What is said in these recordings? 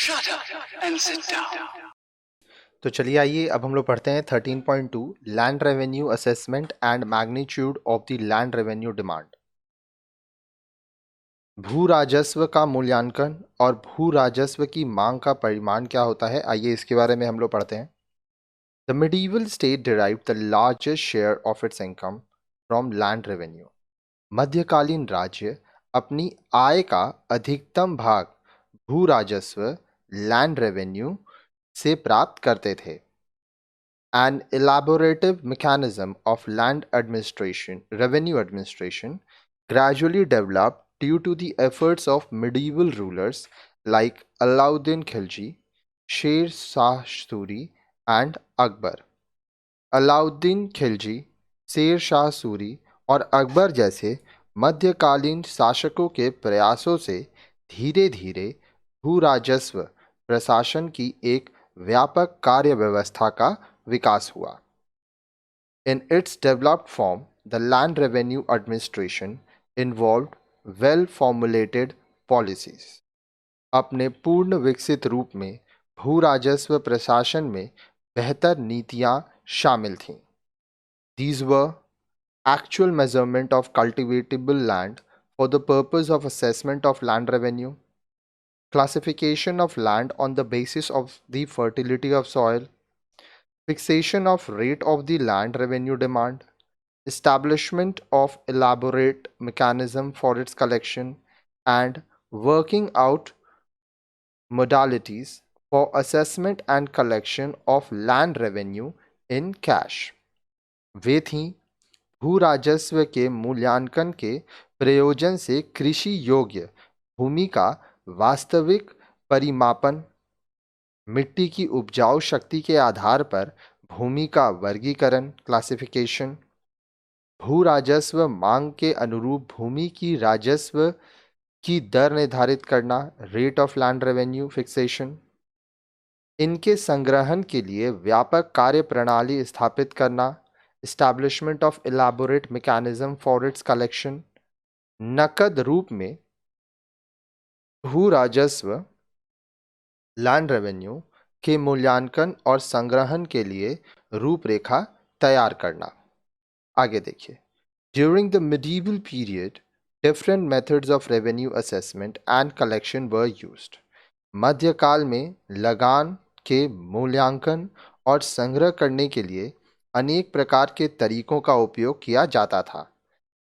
Shut up and sit down. तो चलिए आइए अब हम लोग पढ़ते हैं 13.2 land revenue assessment and magnitude of the land revenue demand. भू राजस्व का मूल्यांकन और भू राजस्व की मांग का परिमाण क्या होता है, आइए इसके बारे में हम लोग पढ़ते हैं। The medieval state derived the largest share of its income from land revenue. मध्यकालीन राज्य अपनी आय का अधिकतम भाग भू राजस्व लैंड रेवेन्यू से प्राप्त करते थे। An elaborative mechanism of revenue administration, gradually developed due to the efforts of medieval rulers like Alauddin Khilji, Sher Shah Suri, and Akbar. Alauddin Khilji, Sher Shah Suri और अकबर जैसे मध्यकालीन शासकों के प्रयासों से धीरे धीरे भू राजस्व प्रशासन की एक व्यापक कार्य व्यवस्था का विकास हुआ। In its developed form, the Land Revenue Administration involved well-formulated policies. अपने पूर्ण विकसित रूप में भू राजस्व प्रशासन में बेहतर नीतियां शामिल थीं। These were actual measurement of cultivatable land for the purpose of assessment of land revenue, classification of land on the basis of the fertility of soil, fixation of rate of the land revenue demand, establishment of elaborate mechanism for its collection, and working out modalities for assessment and collection of land revenue in cash। वे थीं भू राजस्व के मूल्यांकन के प्रयोजन से कृषि योग्य भूमि का वास्तविक परिमापन, मिट्टी की उपजाऊ शक्ति के आधार पर भूमि का वर्गीकरण क्लासिफिकेशन, भू राजस्व मांग के अनुरूप भूमि की राजस्व की दर निर्धारित करना rate of land revenue fixation, इनके संग्रहण के लिए व्यापक कार्य प्रणाली स्थापित करना establishment of elaborate mechanism for its collection, नकद रूप में भू राजस्व लैंड रेवेन्यू के मूल्यांकन और संग्रहण के लिए रूपरेखा तैयार करना। आगे देखिए। During the medieval period, different methods of revenue assessment and collection were used. मध्यकाल में लगान के मूल्यांकन और संग्रह करने के लिए अनेक प्रकार के तरीकों का उपयोग किया जाता था।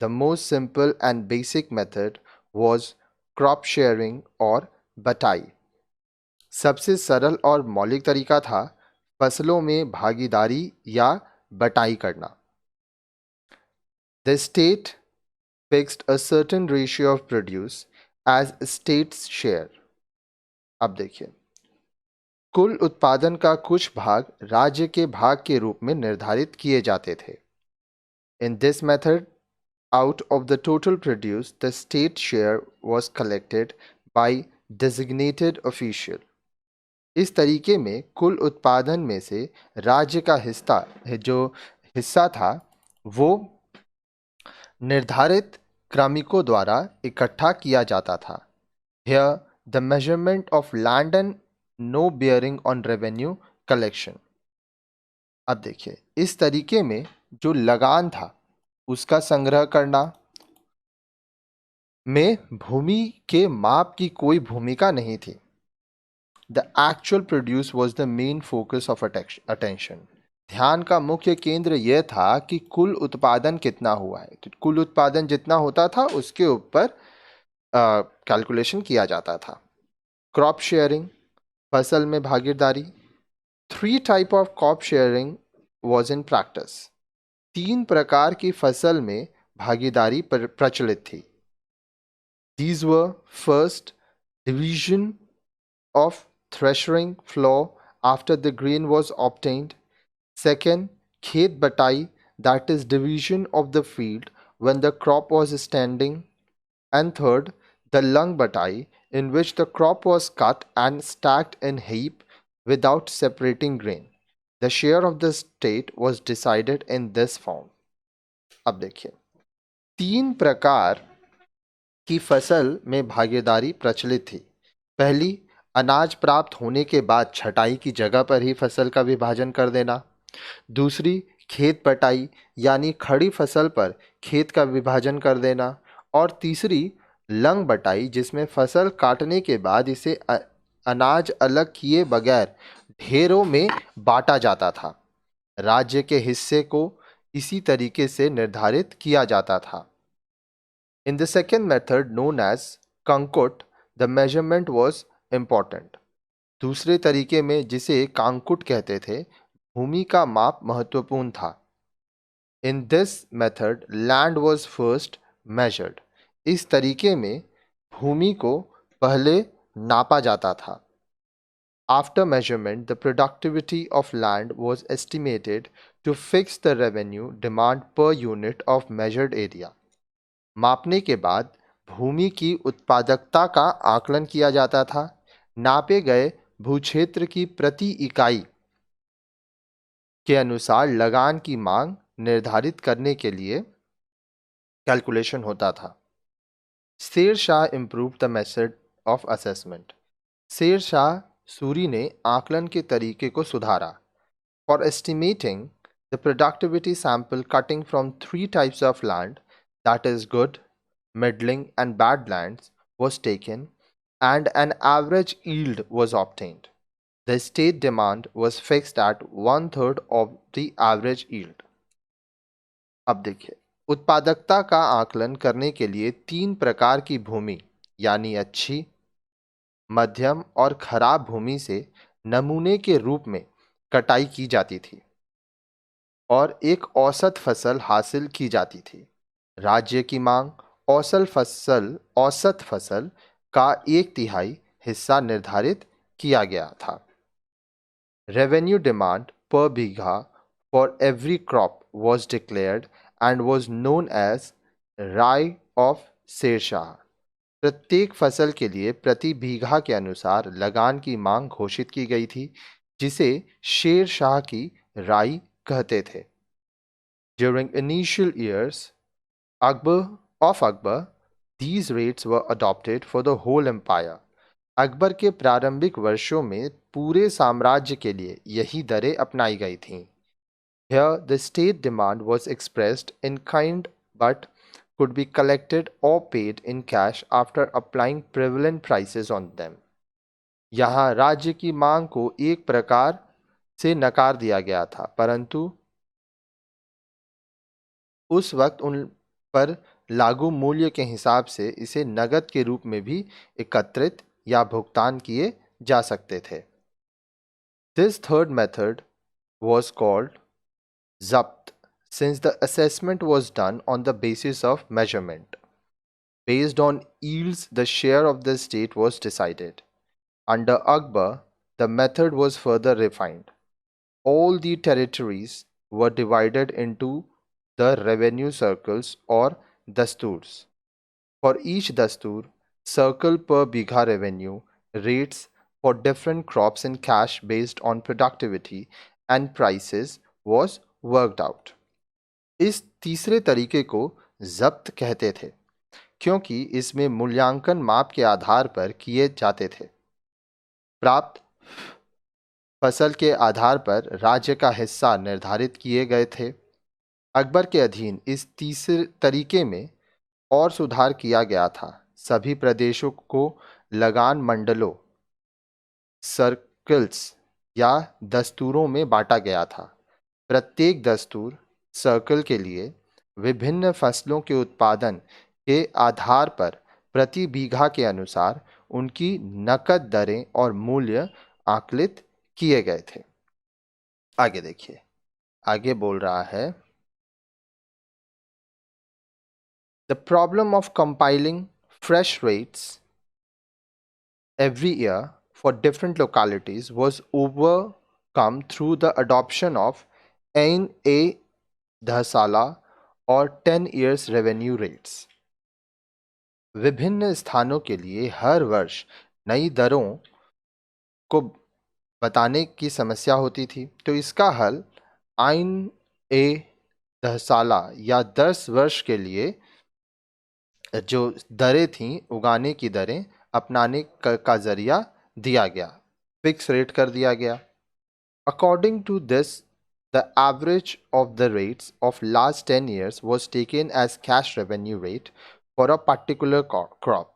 The most simple and basic method was crop sharing और बटाई। सबसे सरल और मौलिक तरीका था फसलों में भागीदारी या बटाई करना। The state fixed a certain ratio of produce as state's share। अब देखिए, कुल उत्पादन का कुछ भाग राज्य के भाग के रूप में निर्धारित किए जाते थे। In this method, out of the total produce, the state share was collected by designated official। इस तरीके में कुल उत्पादन में से राज्य का हिस्सा था वो निर्धारित क्रमिकों द्वारा इकट्ठा किया जाता था। Here, the measurement of land and no bearing on revenue collection। अब देखिए, इस तरीके में जो लगान था उसका संग्रह करना में भूमि के माप की कोई भूमिका नहीं थी। The actual produce was the main focus of attention। ध्यान का मुख्य केंद्र यह था कि कुल उत्पादन कितना हुआ है, तो कुल उत्पादन जितना होता था उसके ऊपर कैलकुलेशन किया जाता था। क्रॉप शेयरिंग, फसल में भागीदारी। 3 type of crop sharing was in practice. 3 प्रकार की फसल में भागीदारी प्रचलित थी। These were first, division of threshing floor after the grain was obtained. Second, khet batai, that is division of the field when the crop was standing. And third, the lung batai, in which the crop was cut and stacked in heap without separating grain. The share of the state was decided in this form। अब देखिए, 3 प्रकार की फसल में भागीदारी प्रचलित थी। पहली, अनाज प्राप्त होने के बाद छटाई की जगह पर ही फसल का विभाजन कर देना। दूसरी, खेत पटाई यानी खड़ी फसल पर खेत का विभाजन कर देना। और तीसरी, लंग बटाई, जिसमें फसल काटने के बाद इसे अनाज अलग किए बगैर ढेरों में बांटा जाता था। राज्य के हिस्से को इसी तरीके से निर्धारित किया जाता था। In the second method known as कंकुट, the measurement was important. दूसरे तरीके में, जिसे कांकुट कहते थे, भूमि का माप महत्वपूर्ण था। In this method, land was first measured. इस तरीके में भूमि को पहले नापा जाता था। After measurement, the productivity of land was estimated to fix the revenue demand per unit of measured area. मापने के बाद भूमि की उत्पादकता का आकलन किया जाता था। नापे गए भूक्षेत्र की प्रति इकाई के अनुसार लगान की मांग निर्धारित करने के लिए कैलकुलेशन होता था। Sher Shah improve the method of assessment. Sher Shah Suri ने आकलन के तरीके को सुधारा। For estimating the productivity sample cutting from 3 types of land, that is good, middling and bad lands, was taken and an average yield was obtained. The state demand was fixed at 1/3 of the average yield. अब देखिए, उत्पादकता का आकलन करने के लिए 3 प्रकार की भूमि यानी अच्छी, मध्यम और खराब भूमि से नमूने के रूप में कटाई की जाती थी और एक औसत फसल हासिल की जाती थी। राज्य की मांग औसत फसल का 1/3 हिस्सा निर्धारित किया गया था। रेवेन्यू डिमांड पर bigha for every crop was declared and was known as rai of Sher Shah. प्रत्येक फसल के लिए प्रति बीघा के अनुसार लगान की मांग घोषित की गई थी, जिसे शेर शाह की राई कहते थे। During initial years of Akbar, these rates were adopted for the whole empire. Akbar के प्रारंभिक वर्षों में पूरे साम्राज्य के लिए यही दरें अपनाई गई थीं। Here, the state demand was expressed in kind but could be collected or paid in cash after applying prevalent prices on them. यहाँ राज्य की मांग को एक प्रकार से नकार दिया गया था, परंतु उस वक्त उन पर लागू मूल्य के हिसाब से इसे नगद के रूप में भी एकत्रित या भुगतान किए जा सकते थे। This third method was called Zabt, since the assessment was done on the basis of measurement. Based on yields, the share of the state was decided. Under Akbar, the method was further refined. All the territories were divided into the revenue circles or dasturs. For each dastur, circle per bigha revenue rates for different crops in cash based on productivity and prices was worked out. इस तीसरे तरीके को जब्त कहते थे, क्योंकि इसमें मूल्यांकन माप के आधार पर किए जाते थे। प्राप्त फसल के आधार पर राज्य का हिस्सा निर्धारित किए गए थे। अकबर के अधीन इस तीसरे तरीके में और सुधार किया गया था। सभी प्रदेशों को लगान मंडलों, सर्कल्स या दस्तूरों में बांटा गया था। प्रत्येक दस्तूर, सर्कल के लिए विभिन्न फसलों के उत्पादन के आधार पर प्रति बीघा के अनुसार उनकी नकद दरें और मूल्य आकलित किए गए थे। आगे देखिए, आगे बोल रहा है, The problem of compiling fresh rates every year for different localities was overcome through the adoption of Ain-e Dhasala or 10 years revenue rates. विभिन्न स्थानों के लिए हर वर्ष नई दरों को बताने की समस्या होती थी, तो इसका हल आइन-ए-दहसाला या 10 वर्ष के लिए जो दरें थीं, उगाने की दरें अपनाने का जरिया दिया गया, फिक्स रेट कर दिया गया। According to this the average of the rates of last 10 years was taken as cash revenue rate for a particular crop.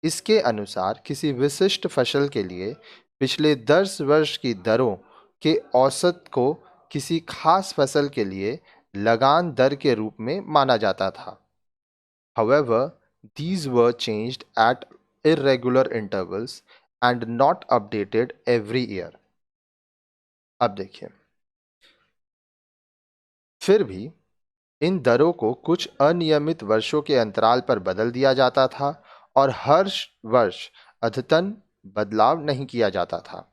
इसके अनुसार किसी विशिष्ट फसल के लिए पिछले 10 वर्ष की दरों के औसत को किसी खास फसल के लिए लगान दर के रूप में माना जाता था। However, these were changed at irregular intervals and not updated every year. अब देखिए, फिर भी इन दरों को कुछ अनियमित वर्षों के अंतराल पर बदल दिया जाता था और हर वर्ष अद्यतन बदलाव नहीं किया जाता था।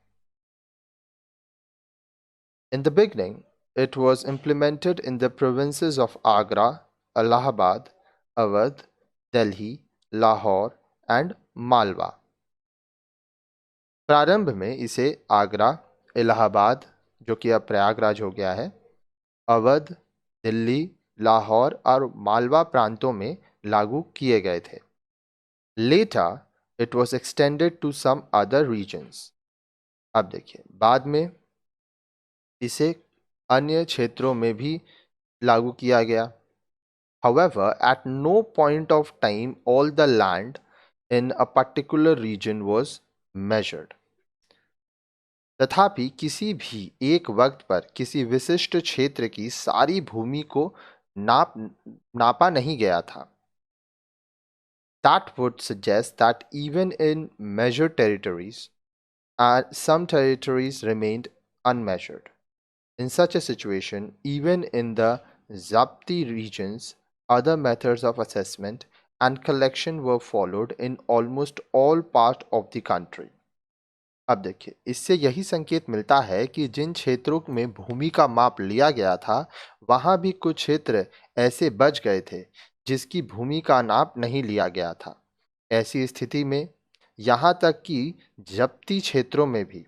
In the beginning, it was implemented in the provinces of Agra, Allahabad, Awadh, Delhi, Lahore and Malwa. प्रारंभ में इसे आगरा, इलाहाबाद जो कि अब प्रयागराज हो गया है, अवध, दिल्ली, लाहौर और मालवा प्रांतों में लागू किए गए थे। Later, it was extended to some other regions. अब देखिए, बाद में इसे अन्य क्षेत्रों में भी लागू किया गया। However, at no point of time all the land in a particular region was measured. तथापि किसी भी एक वक्त पर किसी विशिष्ट क्षेत्र की सारी भूमि को नापा नहीं गया था। That would suggest that even in measured territories, some territories remained unmeasured. In such a situation, even in the Zapti regions, other methods of assessment and collection were followed in almost all parts of the country. अब देखिए, इससे यही संकेत मिलता है कि जिन क्षेत्रों में भूमि का माप लिया गया था, वहां भी कुछ क्षेत्र ऐसे बच गए थे जिसकी भूमि का नाप नहीं लिया गया था। ऐसी स्थिति में यहाँ तक कि जब्ती क्षेत्रों में भी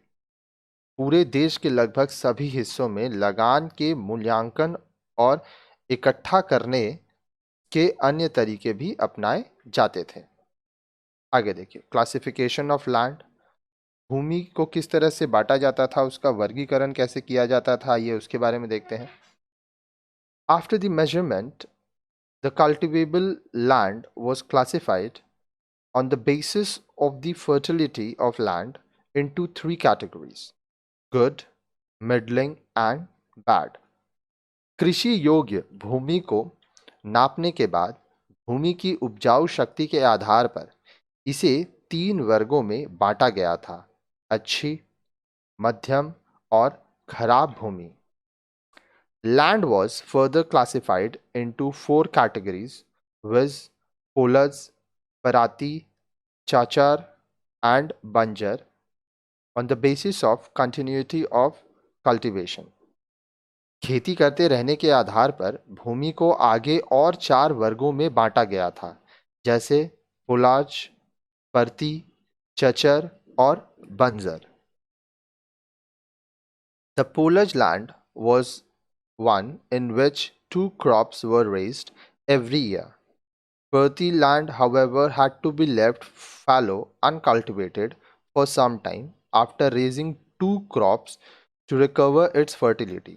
पूरे देश के लगभग सभी हिस्सों में लगान के मूल्यांकन और इकट्ठा करने के अन्य तरीके भी अपनाए जाते थे। आगे देखिए, क्लासिफिकेशन ऑफ लैंड। भूमि को किस तरह से बांटा जाता था, उसका वर्गीकरण कैसे किया जाता था, ये उसके बारे में देखते हैं। After the measurement, the cultivable land was classified on the basis of the fertility of land into three categories: good, middling and bad. कृषि योग्य भूमि को नापने के बाद भूमि की उपजाऊ शक्ति के आधार पर इसे 3 वर्गों में बांटा गया था: अच्छी, मध्यम और खराब भूमि। Land was further classified into 4 categories: viz, pollards, parati, chachar and banjar on the basis of continuity of cultivation. खेती करते रहने के आधार पर भूमि को आगे और 4 वर्गों में बांटा गया था, जैसे पुलाज, परती, चचर और बंजर। The pollards land was one in which 2 crops were raised every year. Perthi land, however, had to be left fallow uncultivated for some time after raising 2 crops to recover its fertility.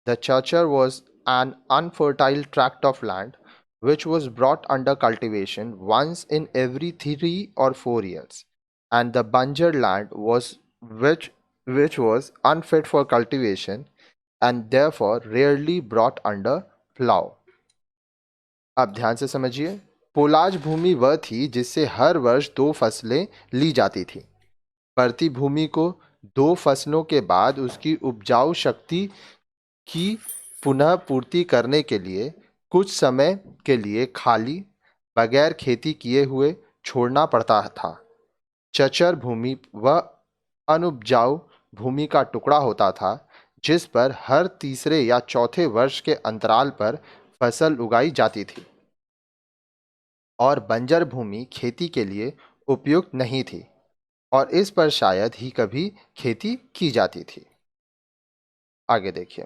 The chachar was an unfertile tract of land which was brought under cultivation once in every 3 or 4 years, and the banjar land was which was unfit for cultivation and therefore rarely brought under plow. अब ध्यान से समझिए, पोलाज भूमि वह थी जिससे हर वर्ष 2 फसलें ली जाती थी। परती भूमि को 2 फसलों के बाद उसकी उपजाऊ शक्ति की पुनः पूर्ति करने के लिए कुछ समय के लिए खाली बगैर खेती किए हुए छोड़ना पड़ता था। चचर भूमि वह अनुपजाऊ भूमि का टुकड़ा होता था जिस पर हर तीसरे या चौथे वर्ष के अंतराल पर फसल उगाई जाती थी, और बंजर भूमि खेती के लिए उपयुक्त नहीं थी और इस पर शायद ही कभी खेती की जाती थी। आगे देखिए,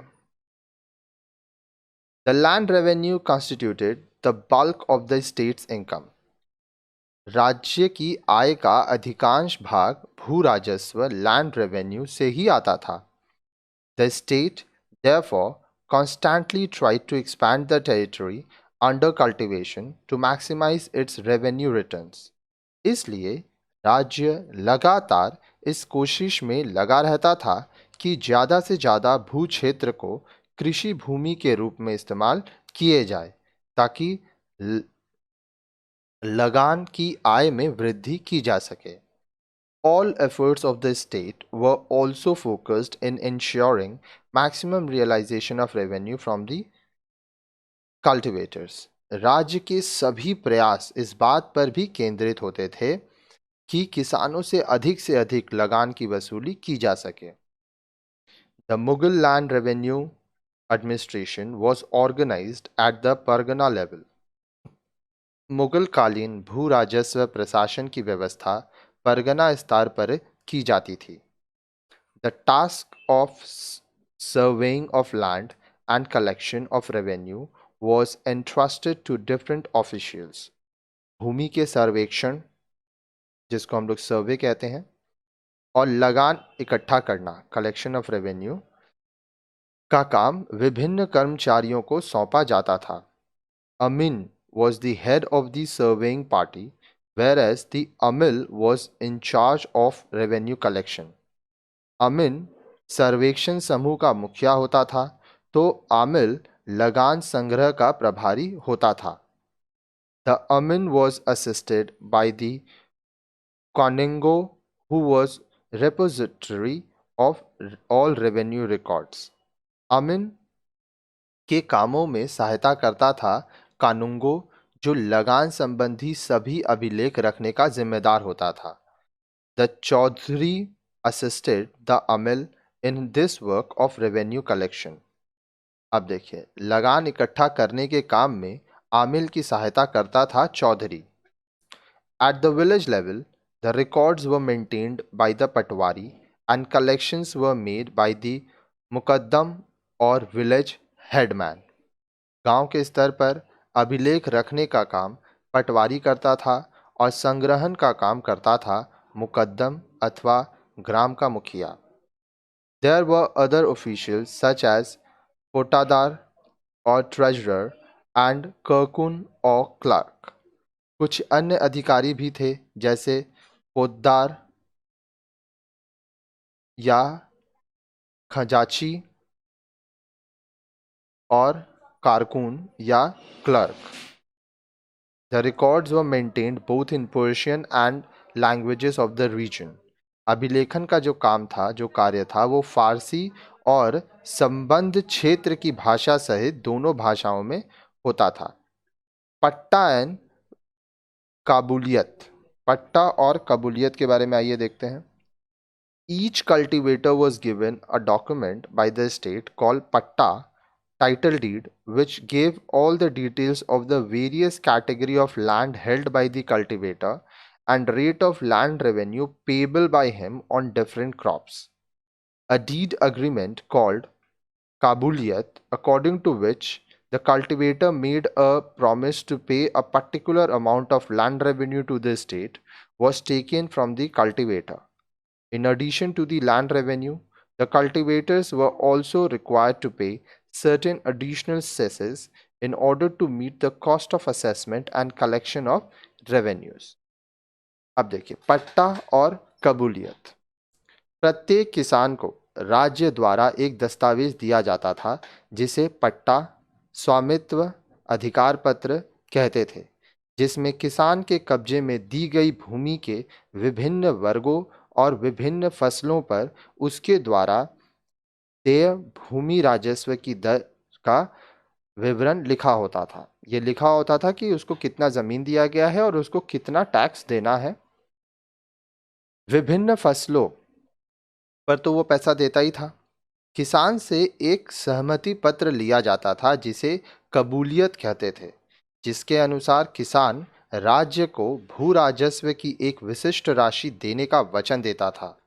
the land revenue constituted the bulk of the states income. राज्य की आय का अधिकांश भाग भू राजस्व लैंड रेवेन्यू से ही आता था। The state, therefore, constantly tried to expand the territory under cultivation to maximize its revenue returns. इसलिए राज्य लगातार इस कोशिश में लगा रहता था कि ज़्यादा से ज़्यादा भू क्षेत्र को कृषि भूमि के रूप में इस्तेमाल किए जाए ताकि लगान की आय में वृद्धि की जा सके। All efforts of the state were also focused in ensuring maximum realization of revenue from the cultivators. राज्य के सभी प्रयास इस बात पर भी केंद्रित होते थे कि किसानों से अधिक लगान की वसूली की जा सके। The Mughal land revenue administration was organized at the Pargana level. Mughal कालीन भू राजस्व प्रशासन की व्यवस्था परगना स्तर पर की जाती थी। The task of surveying of land and collection of revenue was entrusted to different officials. भूमि के सर्वेक्षण, जिसको हम लोग सर्वे कहते हैं, और लगान इकट्ठा करना, कलेक्शन ऑफ रेवेन्यू, का काम विभिन्न कर्मचारियों को सौंपा जाता था। Amin was the head of the surveying party, whereas the Amil was in charge of revenue collection. अमिन सर्वेक्षण समूह का मुखिया होता था तो आमिल लगान संग्रह का प्रभारी होता था। The Amin was assisted by the Coningo, who was repository of all revenue records. अमिन के कामों में सहायता करता था कानुंगो, जो लगान संबंधी सभी अभिलेख रखने का जिम्मेदार होता था। The Chaudhary assisted the Amil in this work of revenue collection. अब देखिए, लगान इकट्ठा करने के काम में आमिल की सहायता करता था Chaudhary. At the village level, the records were maintained by the Patwari and collections were made by the Muqaddam और village headman. गांव के स्तर पर अभिलेख रखने का काम पटवारी करता था और संग्रहण का काम करता था मुकद्दम अथवा ग्राम का मुखिया। There were other officials such as पोटादार और ट्रेजरर एंड कर्कुन और क्लर्क। कुछ अन्य अधिकारी भी थे जैसे पोद्दार या खजाची और कारकुन या clerk. The records were maintained both in Persian and languages of the region. अभिलेखन का जो काम था, जो कार्य था, वो फारसी और संबंध क्षेत्र की भाषा सहित दोनों भाषाओं में होता था। पट्टा एंड काबुलियत। पट्टा और काबुलियत के बारे में आइए देखते हैं। Each cultivator was given a document by the state called patta, title deed, which gave all the details of the various category of land held by the cultivator and rate of land revenue payable by him on different crops. A deed agreement called Kabuliyat, according to which the cultivator made a promise to pay a particular amount of land revenue to the state, was taken from the cultivator. In addition to the land revenue, the cultivators were also required to pay certain additional cesses in order to meet the cost of assessment and collection of revenues. अब देखिए, पट्टा और कबूलियत। प्रत्येक किसान को राज्य द्वारा एक दस्तावेज दिया जाता था जिसे पट्टा, स्वामित्व अधिकार पत्र कहते थे, जिसमें किसान के कब्जे में दी गई भूमि के विभिन्न वर्गों और विभिन्न फसलों पर उसके द्वारा देय भूमि राजस्व की दर का विवरण लिखा होता था। ये लिखा होता था कि उसको कितना जमीन दिया गया है और उसको कितना टैक्स देना है। विभिन्न फसलों पर तो वो पैसा देता ही था। किसान से एक सहमति पत्र लिया जाता था जिसे कबूलियत कहते थे, जिसके अनुसार किसान राज्य को भू राजस्व की एक विशिष्ट राशि देने का वचन देता था।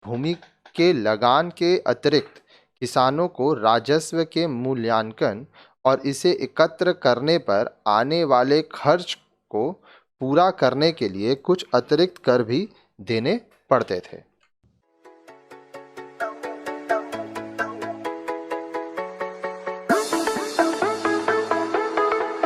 भूमि के लगान के अतिरिक्त किसानों को राजस्व के मूल्यांकन और इसे एकत्र करने पर आने वाले खर्च को पूरा करने के लिए कुछ अतिरिक्त कर भी देने पड़ते थे।